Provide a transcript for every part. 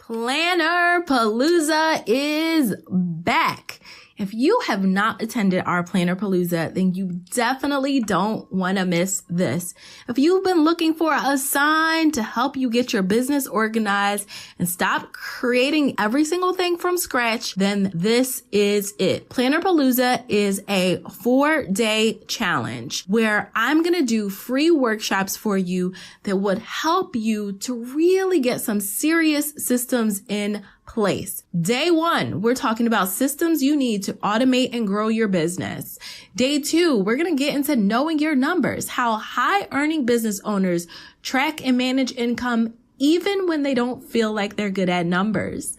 Planner Palooza is back. If you have not attended our Planner Palooza, then you definitely don't want to miss this. If you've been looking for a sign to help you get your business organized and stop creating every single thing from scratch, then this is it. Planner Palooza is a 4-day challenge where I'm going to do free workshops for you that would help you to really get some serious systems in place. Day 1, we're talking about systems you need to automate and grow your business. Day 2, we're going to get into knowing your numbers, how high earning business owners track and manage income even when they don't feel like they're good at numbers.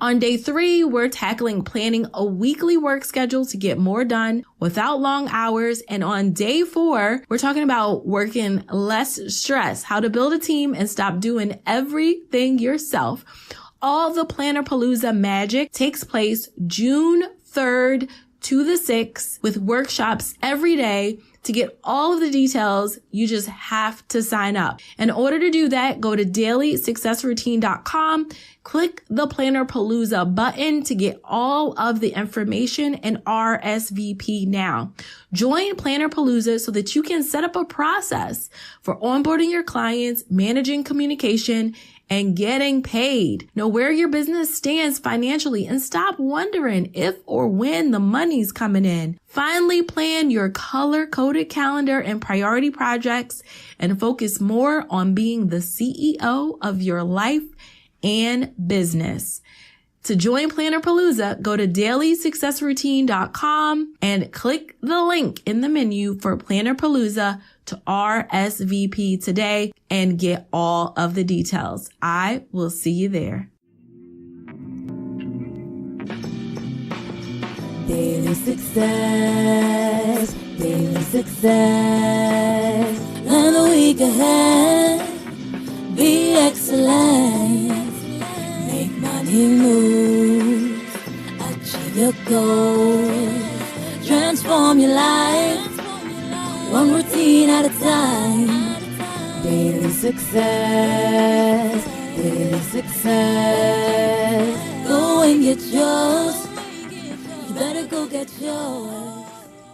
On day 3, we're tackling planning a weekly work schedule to get more done without long hours. And on day 4, we're talking about working less stress, how to build a team and stop doing everything yourself. All the Planner Palooza magic takes place June 3rd to the 6th with workshops every day. To get all of the details, you just have to sign up. In order to do that, go to dailysuccessroutine.com, click the Planner Palooza button to get all of the information and RSVP now. Join Planner Palooza so that you can set up a process for onboarding your clients, managing communication, and getting paid. Know where your business stands financially and stop wondering if or when the money's coming in. Finally, plan your color-coded calendar and priority projects and focus more on being the CEO of your life and business. To join Planner Palooza, go to dailysuccessroutine.com and click the link in the menu for Planner Palooza to RSVP today and get all of the details. I will see you there. Daily success, daily success. And the week ahead, be excellent. Make money move, achieve your goals. Transform your life, one routine at a time. Daily success, daily success. Go and get yours. You better go get yours.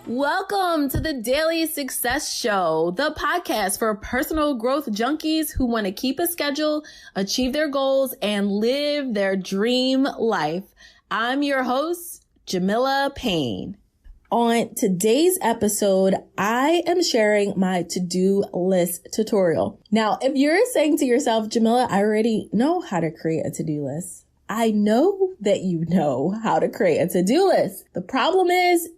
Welcome to the Daily Success Show, the podcast for personal growth junkies who want to keep a schedule, achieve their goals, and live their dream life. I'm your host, Jamila Payne. On today's episode, I am sharing my to-do list tutorial. Now, if you're saying to yourself, Jamila, I already know how to create a to-do list. I know that you know how to create a to-do list. The problem is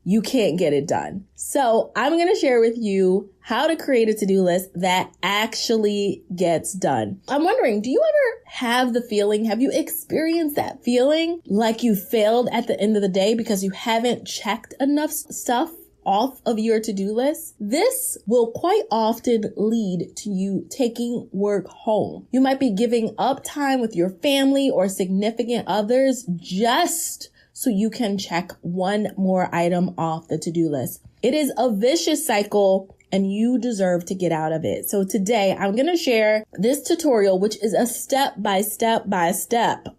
you can't get it done. So I'm going to share with you how to create a to-do list that actually gets done. I'm wondering, do you ever have the feeling, have you experienced that feeling like you failed at the end of the day because you haven't checked enough stuff off of your to-do list? This will quite often lead to you taking work home. You might be giving up time with your family or significant others just so you can check one more item off the to-do list. It is a vicious cycle and you deserve to get out of it. So today I'm going to share this tutorial, which is a step by step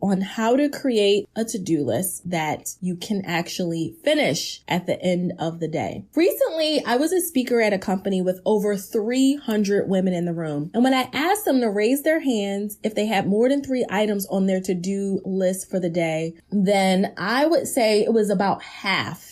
on how to create a to-do list that you can actually finish at the end of the day. Recently, I was a speaker at a company with over 300 women in the room. And when I asked them to raise their hands if they had more than 3 items on their to-do list for the day, then I would say it was about half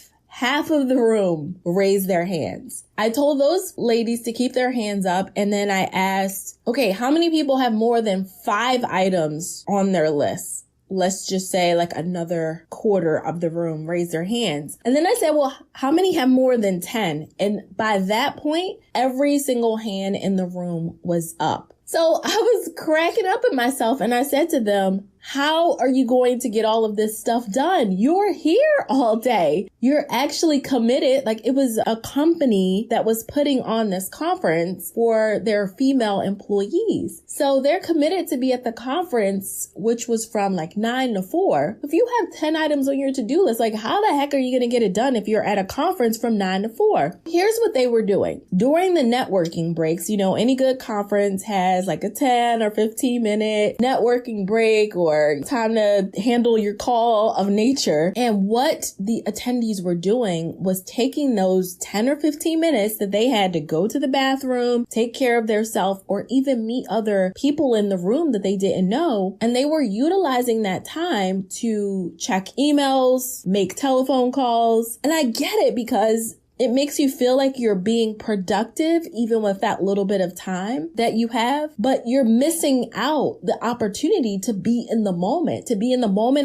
of the room raised their hands. I told those ladies to keep their hands up, and then I asked, okay, how many people have more than 5 items on their list? Let's just say like another quarter of the room raised their hands. And then I said, well, how many have more than 10? And by that point, every single hand in the room was up. So I was cracking up at myself and I said to them, how are you going to get all of this stuff done? You're here all day. You're actually committed. Like, it was a company that was putting on this conference for their female employees. So they're committed to be at the conference, which was from like 9 to 4. If you have 10 items on your to-do list, like how the heck are you going to get it done if you're at a conference from 9 to 4? Here's what they were doing. During the networking breaks, you know, any good conference has like a 10 or 15 minute networking break or or time to handle your call of nature. And what the attendees were doing was taking those 10 or 15 minutes that they had to go to the bathroom, take care of themselves, or even meet other people in the room that they didn't know. And they were utilizing that time to check emails, make telephone calls. And I get it because it makes you feel like you're being productive even with that little bit of time that you have, but you're missing out the opportunity to be in the moment,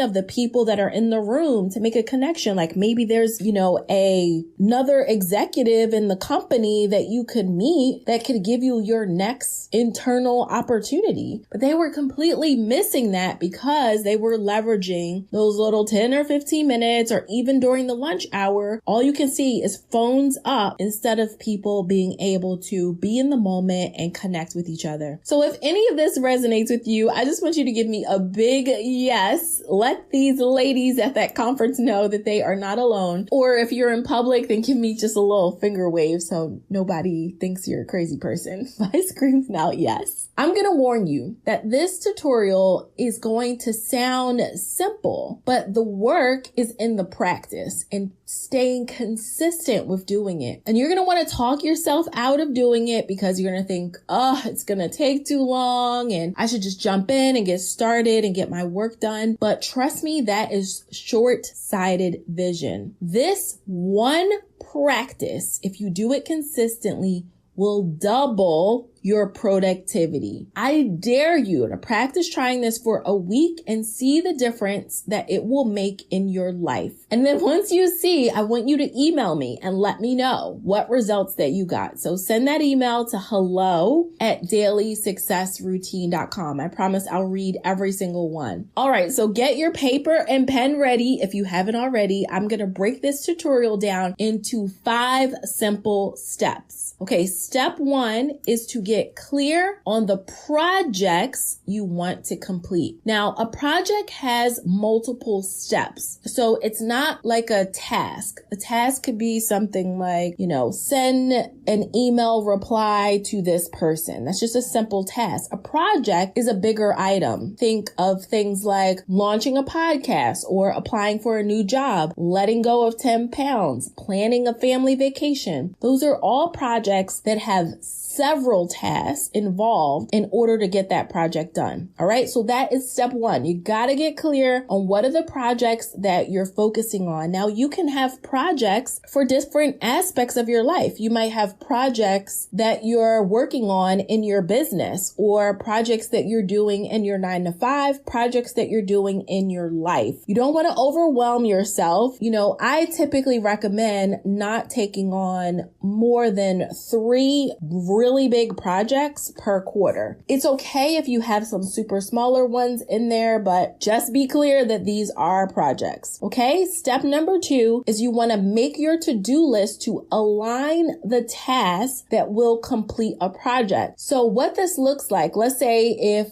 of the people that are in the room, to make a connection. Like maybe there's, another executive in the company that you could meet that could give you your next internal opportunity. But they were completely missing that because they were leveraging those little 10 or 15 minutes, or even during the lunch hour, all you can see is phones up instead of people being able to be in the moment and connect with each other. So if any of this resonates with you, I just want you to give me a big yes. Let these ladies at that conference know that they are not alone. Or if you're in public, then give me just a little finger wave so nobody thinks you're a crazy person by screaming out yes. I'm going to warn you that this tutorial is going to sound simple, but the work is in the practice and staying consistent with doing it. And you're going to want to talk yourself out of doing it because you're going to think, it's going to take too long and I should just jump in and get started and get my work done. But trust me, that is short-sighted vision. This one practice, if you do it consistently, will double your productivity. I dare you to practice trying this for a week and see the difference that it will make in your life. And then once you see, I want you to email me and let me know what results that you got. So send that email to hello@dailysuccessroutine.com. I promise I'll read every single one. All right. So get your paper and pen ready. If you haven't already, I'm going to break this tutorial down into 5 simple steps. Okay. Step 1 is to get clear on the projects you want to complete. Now, a project has multiple steps. So it's not like a task. A task could be something like, send an email reply to this person. That's just a simple task. A project is a bigger item. Think of things like launching a podcast or applying for a new job, letting go of 10 pounds, planning a family vacation. Those are all projects that have several tasks involved in order to get that project done. All right. So that is step 1. You got to get clear on what are the projects that you're focusing on. Now you can have projects for different aspects of your life. You might have projects that you're working on in your business, or projects that you're doing in your 9-to-5, projects that you're doing in your life. You don't want to overwhelm yourself. I typically recommend not taking on more than 3 really big projects per quarter. It's okay if you have some super smaller ones in there, but just be clear that these are projects. Okay. Step number 2 is you want to make your to-do list to align the tasks that will complete a project. So what this looks like, let's say if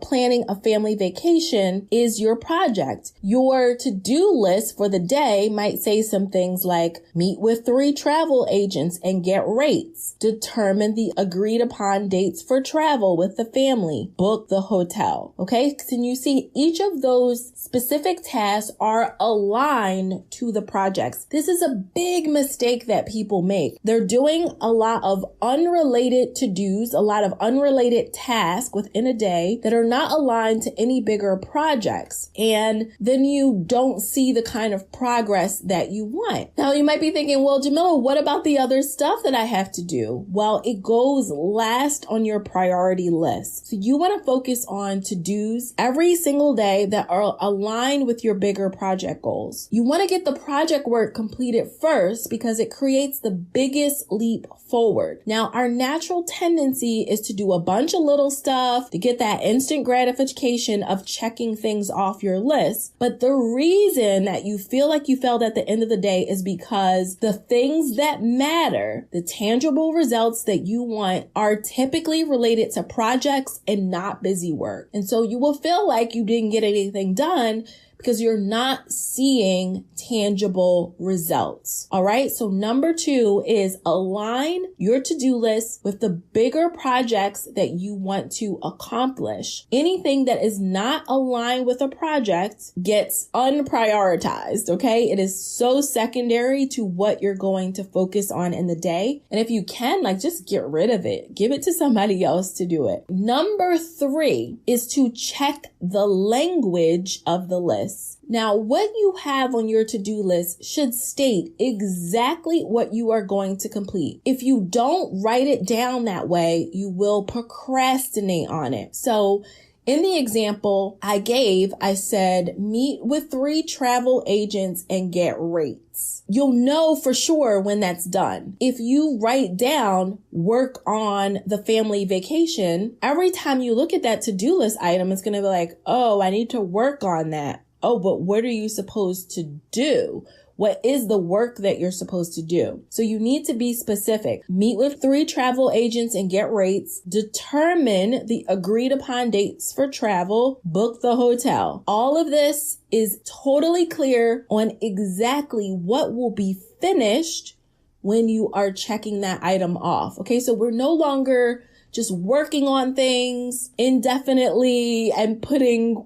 planning a family vacation is your project, your to-do list for the day might say some things like meet with 3 travel agents and get rates, determine the agreed upon dates for travel with the family, book the hotel. Okay. Can you see each of those specific tasks are aligned to the projects? This is a big mistake that people make. They're doing a lot of unrelated to-dos, a lot of unrelated tasks within a day that are not aligned to any bigger projects. And then you don't see the kind of progress that you want. Now you might be thinking, well, Jamila, what about the other stuff that I have to do? Well, it goes last on your priority list. So you want to focus on to-dos every single day that are aligned with your bigger project goals. You want to get the project work completed first because it creates the biggest leap forward. Now, our natural tendency is to do a bunch of little stuff to get that instant gratification of checking things off your list. But the reason that you feel like you failed at the end of the day is because the things that matter, the tangible results that you want, are typically related to projects and not busy work. And so you will feel like you didn't get anything done because you're not seeing tangible results. All right. So number 2 is align your to-do list with the bigger projects that you want to accomplish. Anything that is not aligned with a project gets unprioritized. Okay. It is so secondary to what you're going to focus on in the day. And if you can, just get rid of it. Give it to somebody else to do it. Number 3 is to check the language of the list. Now, what you have on your to-do list should state exactly what you are going to complete. If you don't write it down that way, you will procrastinate on it. So in the example I gave, I said, meet with 3 travel agents and get rates. You'll know for sure when that's done. If you write down work on the family vacation, every time you look at that to-do list item, it's going to be like, oh, I need to work on that. Oh, but what are you supposed to do? What is the work that you're supposed to do? So you need to be specific. Meet with 3 travel agents and get rates. Determine the agreed upon dates for travel. Book the hotel. All of this is totally clear on exactly what will be finished when you are checking that item off. Okay, so we're no longer just working on things indefinitely and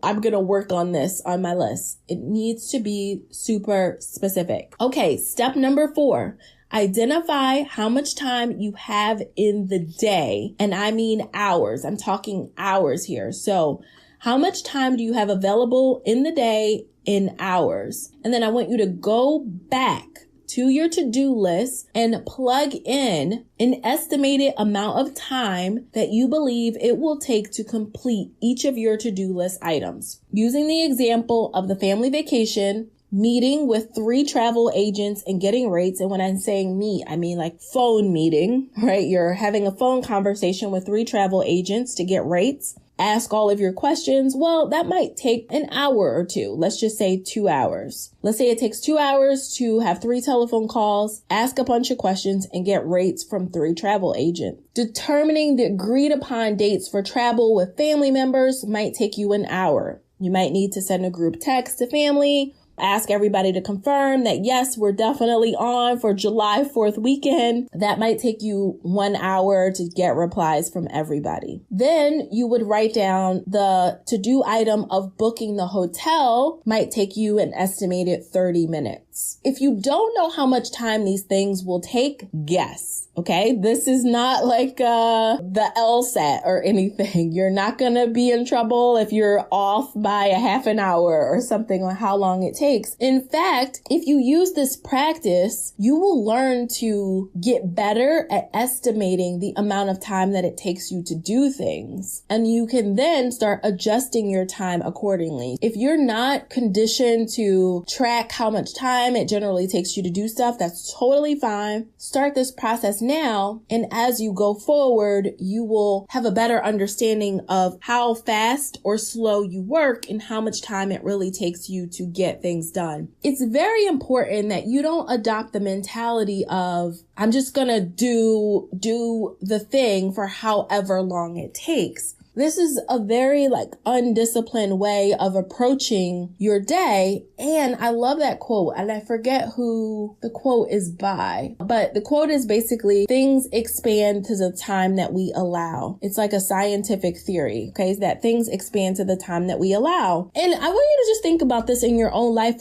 I'm going to work on this on my list. It needs to be super specific. Okay, step number 4. Identify how much time you have in the day. And I mean hours. I'm talking hours here. So how much time do you have available in the day in hours? And then I want you to go back to your to-do list and plug in an estimated amount of time that you believe it will take to complete each of your to-do list items. Using the example of the family vacation, meeting with 3 travel agents and getting rates. And when I'm saying meet, I mean phone meeting, right? You're having a phone conversation with 3 travel agents to get rates. Ask all of your questions. Well, that might take an hour or 2. Let's just say 2 hours. Let's say it takes 2 hours to have 3 telephone calls, ask a bunch of questions, and get rates from 3 travel agents. Determining the agreed upon dates for travel with family members might take you an hour. You might need to send a group text to family, ask everybody to confirm that, yes, we're definitely on for July 4th weekend. That might take you 1 hour to get replies from everybody. Then you would write down the to-do item of booking the hotel might take you an estimated 30 minutes. If you don't know how much time these things will take, guess. Okay, this is not the LSAT or anything. You're not going to be in trouble if you're off by a half an hour or something on how long it takes. In fact, if you use this practice, you will learn to get better at estimating the amount of time that it takes you to do things. And you can then start adjusting your time accordingly. If you're not conditioned to track how much time it generally takes you to do stuff, that's totally fine. Start this process now, and as you go forward, you will have a better understanding of how fast or slow you work and how much time it really takes you to get things done. It's very important that you don't adopt the mentality of, I'm just gonna do the thing for however long it takes. This is a very undisciplined way of approaching your day. And I love that quote, and I forget who the quote is by, but the quote is basically, things expand to the time that we allow. It's like a scientific theory, okay, that things expand to the time that we allow. And I want you to just think about this in your own life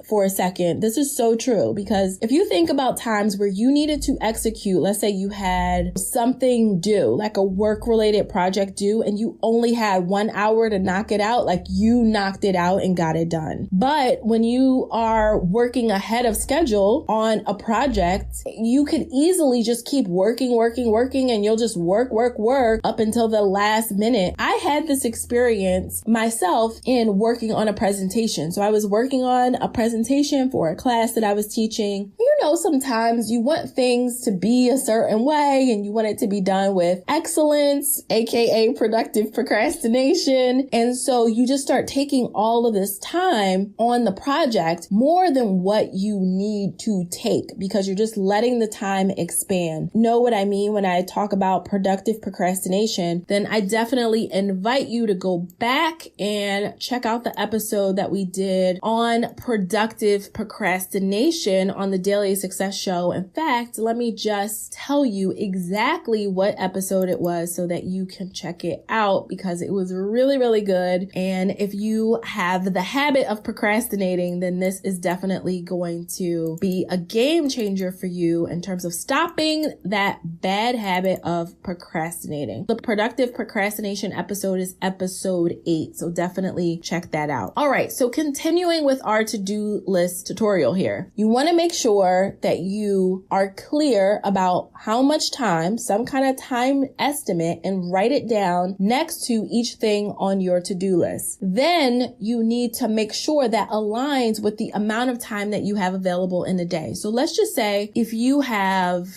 for a second. This is so true, because if you think about times where you needed to execute, let's say you had something due, like a work-related project due, and you only had 1 hour to knock it out, you knocked it out and got it done. But when you are working ahead of schedule on a project, you could easily just keep working, and you'll just work up until the last minute. I had this experience myself in working on a presentation. So I was working on a presentation for a class that I was teaching. sometimes you want things to be a certain way and you want it to be done with excellence, aka productive procrastination. And so you just start taking all of this time on the project more than what you need to take because you're just letting the time expand. Know what I mean when I talk about productive procrastination? Then I definitely invite you to go back and check out the episode that we did on productive procrastination on the Daily Success Show. In fact, let me just tell you exactly what episode it was so that you can check it out because it was really, really good. And if you have the habit of procrastinating, then this is definitely going to be a game changer for you in terms of stopping that bad habit of procrastinating. The productive procrastination episode is episode 8. So definitely check that out. All right. So continuing with our to-do list tutorial here, you want to make sure that you are clear about how much time, some kind of time estimate, and write it down next to each thing on your to-do list. Then you need to make sure that aligns with the amount of time that you have available in a day. So let's just say if you have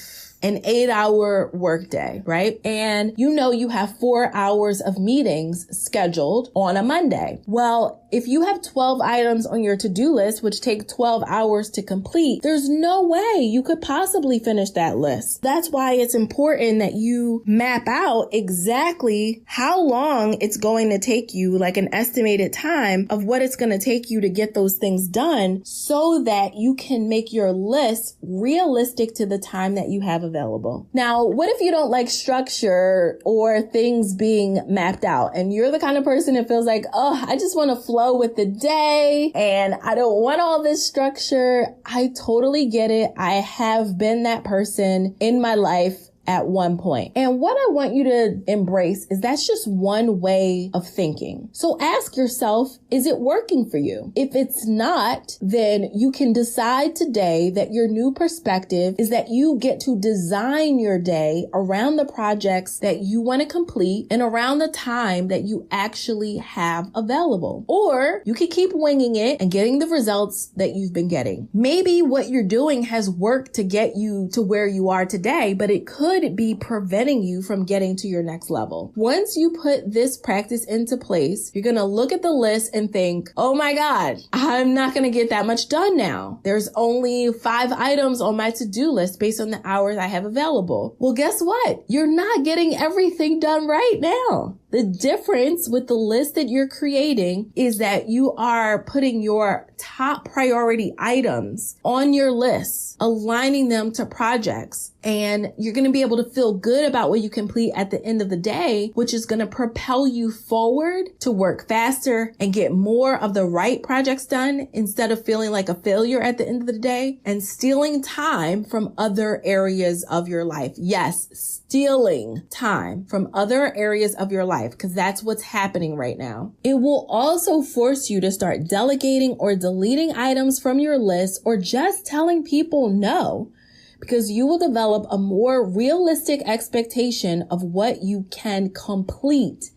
an 8-hour workday, right? And you have 4 hours of meetings scheduled on a Monday. Well, if you have 12 items on your to-do list, which take 12 hours to complete, there's no way you could possibly finish that list. That's why it's important that you map out exactly how long it's going to take you, like an estimated time of what it's going to take you to get those things done so that you can make your list realistic to the time that you have available. Now, what if you don't like structure or things being mapped out and you're the kind of person that feels like, oh, I just want to flow with the day and I don't want all this structure? I totally get it. I have been that person in my life at one point. And what I want you to embrace is that's just one way of thinking. So ask yourself, is it working for you? If it's not, then you can decide today that your new perspective is that you get to design your day around the projects that you want to complete and around the time that you actually have available. Or you could keep winging it and getting the results that you've been getting. Maybe what you're doing has worked to get you to where you are today, but it could be preventing you from getting to your next level. Once you put this practice into place, you're going to look at the list and think, oh my God, I'm not going to get that much done now. There's only 5 items on my to-do list based on the hours I have available. Well, guess what? You're not getting everything done right now. The difference with the list that you're creating is that you are putting your top priority items on your list, aligning them to projects, and you're going to be able to feel good about what you complete at the end of the day, which is going to propel you forward to work faster and get more of the right projects done instead of feeling like a failure at the end of the day and stealing time from other areas of your life. Yes, stealing time from other areas of your life, because that's what's happening right now. It will also force you to start delegating or deleting items from your list or just telling people no, because you will develop a more realistic expectation of what you can complete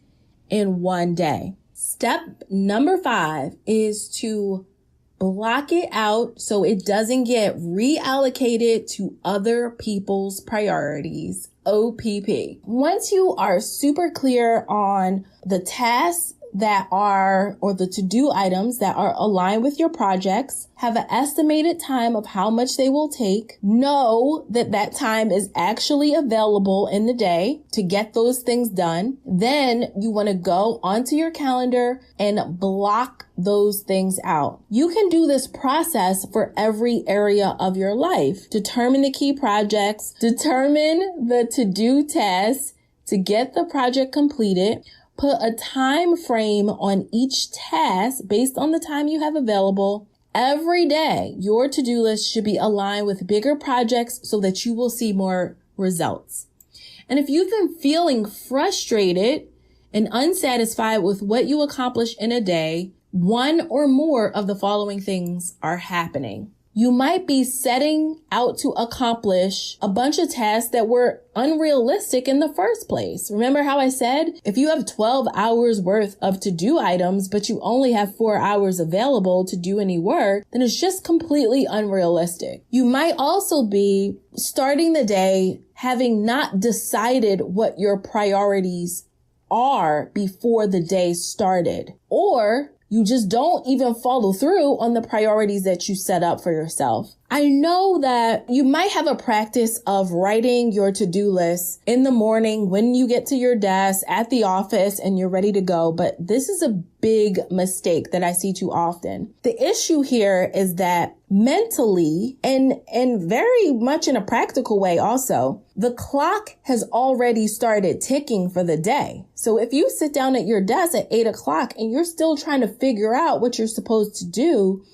in one day. Step number 5 is to block it out so it doesn't get reallocated to other people's priorities. OPP. Once you are super clear on the tasks that are, or the to-do items that are aligned with your projects, have an estimated time of how much they will take, know that that time is actually available in the day to get those things done. Then you want to go onto your calendar and block those things out. You can do this process for every area of your life. Determine the key projects, determine the to-do tasks to get the project completed. Put a time frame on each task based on the time you have available. Every day, your to-do list should be aligned with bigger projects so that you will see more results. And if you've been feeling frustrated and unsatisfied with what you accomplish in a day, one or more of the following things are happening. You might be setting out to accomplish a bunch of tasks that were unrealistic in the first place. Remember how I said, if you have 12 hours worth of to-do items, but you only have 4 hours available to do any work, then it's just completely unrealistic. You might also be starting the day having not decided what your priorities are before the day started, or you just don't even follow through on the priorities that you set up for yourself. I know that you might have a practice of writing your to-do list in the morning when you get to your desk at the office and you're ready to go, but this is a big mistake that I see too often. The issue here is that mentally and very much in a practical way also, the clock has already started ticking for the day. So if you sit down at your desk at 8 o'clock and you're still trying to figure out what you're supposed to do,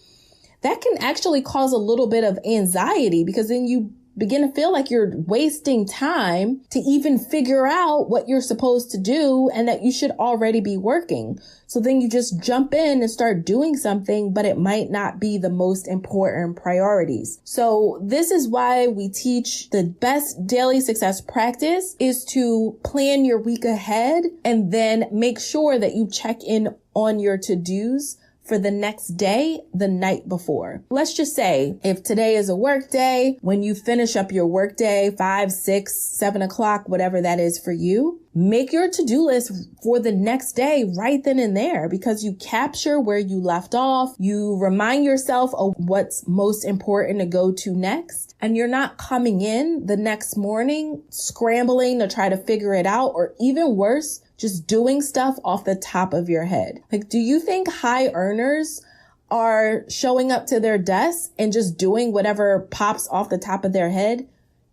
that can actually cause a little bit of anxiety, because then you begin to feel like you're wasting time to even figure out what you're supposed to do and that you should already be working. So then you just jump in and start doing something, but it might not be the most important priorities. So this is why we teach the best daily success practice is to plan your week ahead and then make sure that you check in on your to-dos for the next day, the night before. Let's just say if today is a work day, when you finish up your work day, 5, 6, 7 o'clock, whatever that is for you, make your to-do list for the next day right then and there, because you capture where you left off. You remind yourself of what's most important to go to next. And you're not coming in the next morning scrambling to try to figure it out, or even worse, just doing stuff off the top of your head. Like, do you think high earners are showing up to their desks and just doing whatever pops off the top of their head?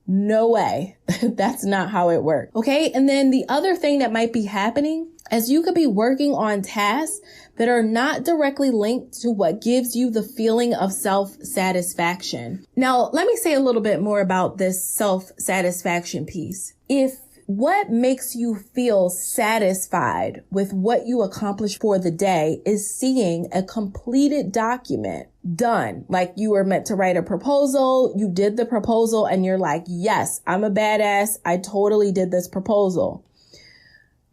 No way. That's not how it works. Okay. And then the other thing that might be happening is you could be working on tasks that are not directly linked to what gives you the feeling of self-satisfaction. Now, let me say a little bit more about this self-satisfaction piece. If what makes you feel satisfied with what you accomplished for the day is seeing a completed document done, like you were meant to write a proposal, you did the proposal, and you're like, yes, I'm a badass. I totally did this proposal.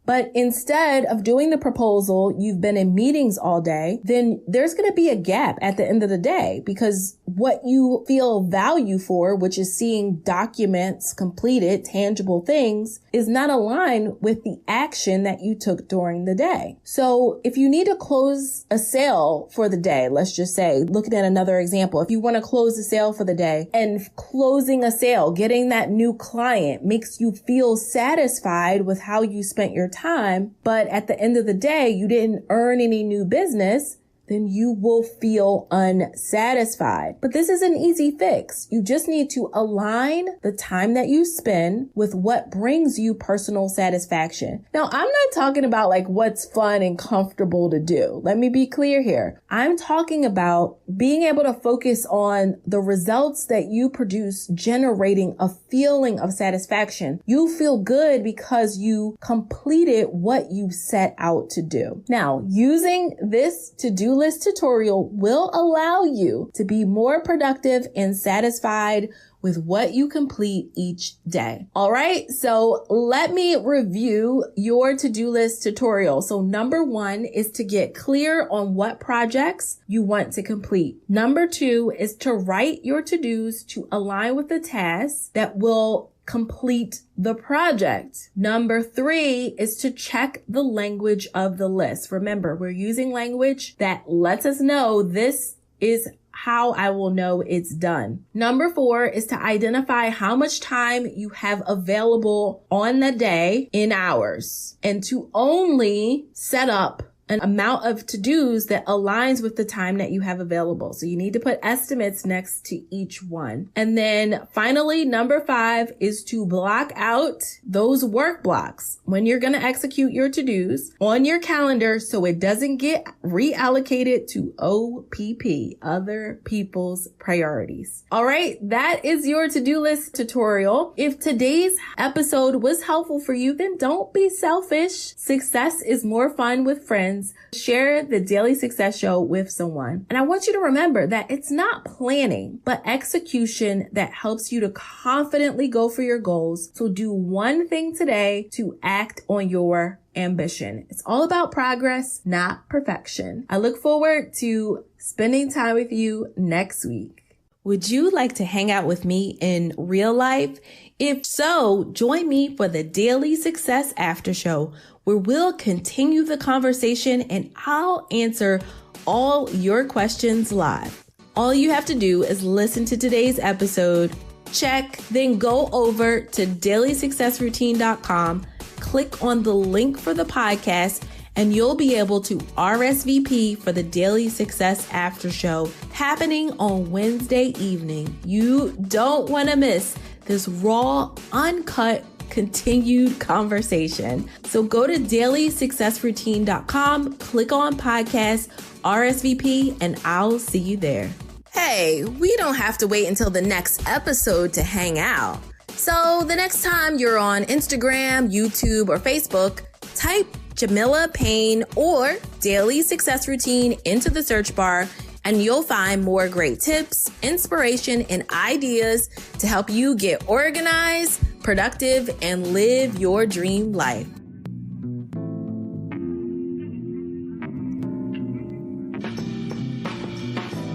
But instead of doing the proposal, you've been in meetings all day, then there's going to be a gap at the end of the day, because what you feel value for, which is seeing documents completed, tangible things, is not aligned with the action that you took during the day. So if you need to close a sale for the day, let's just say, looking at another example, if you want to close a sale for the day, and closing a sale, getting that new client makes you feel satisfied with how you spent your time, but at the end of the day, you didn't earn any new business, then you will feel unsatisfied. But this is an easy fix. You just need to align the time that you spend with what brings you personal satisfaction. Now, I'm not talking about like what's fun and comfortable to do. Let me be clear here. I'm talking about being able to focus on the results that you produce, generating a feeling of satisfaction. You feel good because you completed what you set out to do. Now, using this to-do list tutorial will allow you to be more productive and satisfied with what you complete each day. All right. So let me review your to-do list tutorial. So number 1 is to get clear on what projects you want to complete. Number 2 is to write your to-dos to align with the tasks that will complete the project. Number 3 is to check the language of the list. Remember, we're using language that lets us know this is how I will know it's done. Number 4 is to identify how much time you have available on the day in hours, and to only set up an amount of to-dos that aligns with the time that you have available. So you need to put estimates next to each one. And then finally, number 5 is to block out those work blocks when you're going to execute your to-dos on your calendar so it doesn't get reallocated to OPP, other people's priorities. All right, that is your to-do list tutorial. If today's episode was helpful for you, then don't be selfish. Success is more fun with friends. friends, share the Daily Success Show with someone. And I want you to remember that it's not planning, but execution that helps you to confidently go for your goals. So do one thing today to act on your ambition. It's all about progress, not perfection. I look forward to spending time with you next week. Would you like to hang out with me in real life? If so, join me for the Daily Success After Show, where we'll continue the conversation and I'll answer all your questions live. All you have to do is listen to today's episode, check, then go over to dailysuccessroutine.com, click on the link for the podcast, and you'll be able to RSVP for the Daily Success After Show happening on Wednesday evening. You don't want to miss this raw, uncut, continued conversation. So go to dailysuccessroutine.com, click on podcast, RSVP, and I'll see you there. Hey, we don't have to wait until the next episode to hang out. So the next time you're on Instagram, YouTube, or Facebook, type Jamila Payne or Daily Success Routine into the search bar, and you'll find more great tips, inspiration, and ideas to help you get organized, productive, and live your dream life.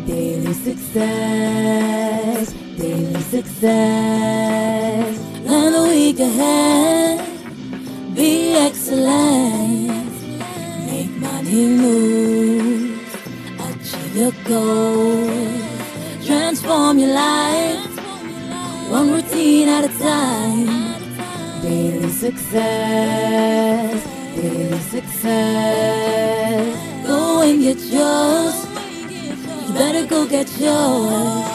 Daily success, daily success. Plan a week ahead, be excellent. Make money move, achieve your goals. Transform your life, one routine at a time. Daily success, daily success. Go and get yours. You better go get yours.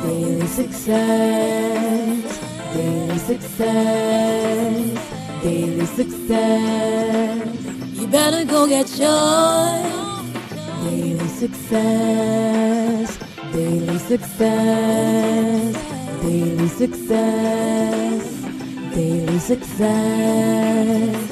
Daily success, daily success, daily success. You better go get yours. Daily success, daily success, daily success, daily success.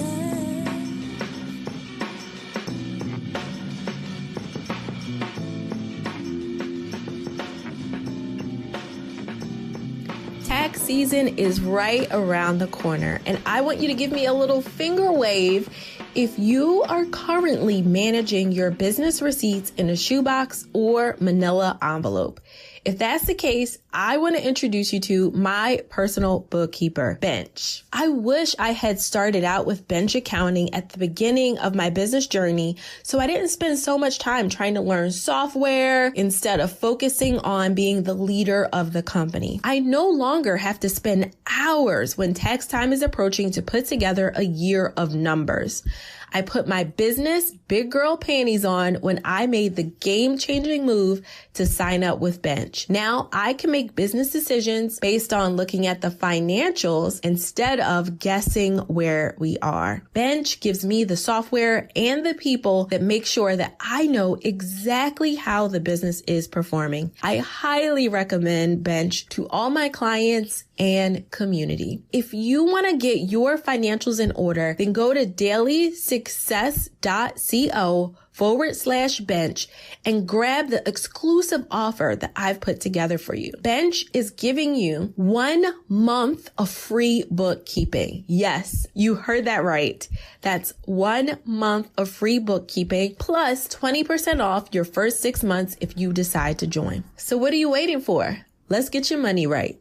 Tax season is right around the corner, and I want you to give me a little finger wave if you are currently managing your business receipts in a shoebox or manila envelope. If that's the case, I want to introduce you to my personal bookkeeper, Bench. I wish I had started out with Bench accounting at the beginning of my business journey, so I didn't spend so much time trying to learn software instead of focusing on being the leader of the company. I no longer have to spend hours when tax time is approaching to put together a year of numbers. I put my business big girl panties on when I made the game-changing move to sign up with Bench. Now I can make business decisions based on looking at the financials instead of guessing where we are. Bench gives me the software and the people that make sure that I know exactly how the business is performing. I highly recommend Bench to all my clients and community. If you want to get your financials in order, then go to dailysuccess.co/bench and grab the exclusive offer that I've put together for you. Bench is giving you 1 month of free bookkeeping. Yes, you heard that right. That's 1 month of free bookkeeping plus 20% off your first 6 months if you decide to join. So what are you waiting for? Let's get your money right.